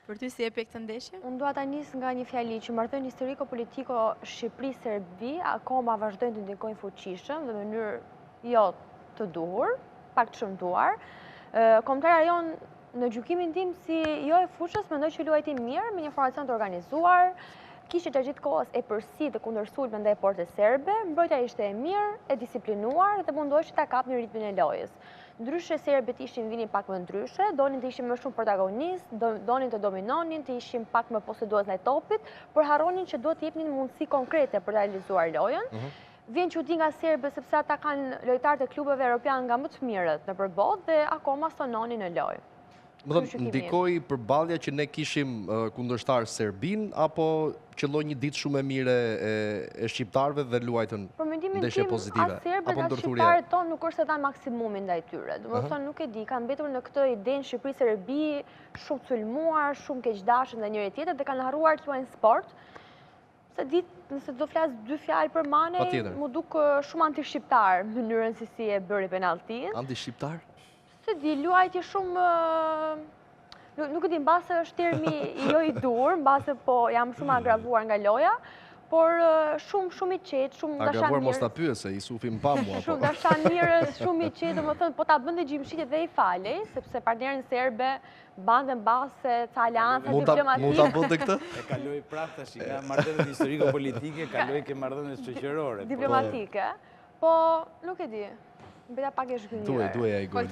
Për ty si epek të ndeshje? Unë dua ta nis nga një fjali që marrëdhënie historiko-politiko Shqipëri-Serbi akoma vazhdojnë të ndikojnë fuqishëm dhe në mënyrë jo të duhur, pak të shëmtuar. Kombëtarja jonë në gjykimin tim si jo e fushës mendoj që luajti mirë me një formacion të organizuar, kishte gjatë gjithë kohës e përsi të kundërsulme ndaj portës serbe, mbrojtja ishte e mirë, e disiplinuar dhe mundohej që ta kapnin ritmin e lojës. Ndryshe serbët ishin vinin pak më ndryshe, donin të ishin më shumë protagonist, donin të dominonin, të ishin pak më possedues ndaj topit, por harronin që duhet të jepnin mundësi konkrete për ta realizuar lojën. Vjen çudi nga serbët sepse ata kanë lojtarë të klubeve europian nga më të mirët nëpër botë dhe akoma stononin në lojë. Më thënë, ndikoi përballja që ne kishim kundërshtar Serbin, apo qëlloi një ditë shumë e mire e shqiptarëve dhe luajtën ndeshje pozitive? Për mendimin tim, as serbët as shqiptarët tonë nuk është se dhanë maksimumin ndaj tyre. Domethënë nuk e di, kanë mbetur në këtë idenë Shqipëri-Serbi, shumë sulmuar, shumë keqdashur ndaj njëri tjetrit dhe kanë harruar të luajnë sport. Se ditë, nëse do flas dy fjalë për Mane, mu duk shumë anti-shqiptar mënyrën si e bëri penalltin. Anti-shqiptar? Se di, luajtje shumë, nuk e di, mbase është termi jo i dur, mbase po jam shumë agravuar nga loja, por shumë i qetë, shumë dashamirës. Agravuar mos ta pyese, i sufim pa mua. Shumë dashamirës, shumë i qetë, domethënë po ta bënte gjimshitje dhe i falej, sepse partnerin serbe bante mbase ca aleanca diplomatike. Mund ta bënte këtë? E kaloi prapë tash nga marrëdhëniet historiko-politike, kaloi ke marrëdhëniet shoqërore. Diplomatike, po nuk e di. Mbeta pak e zhgënjur. Duhej ai goli.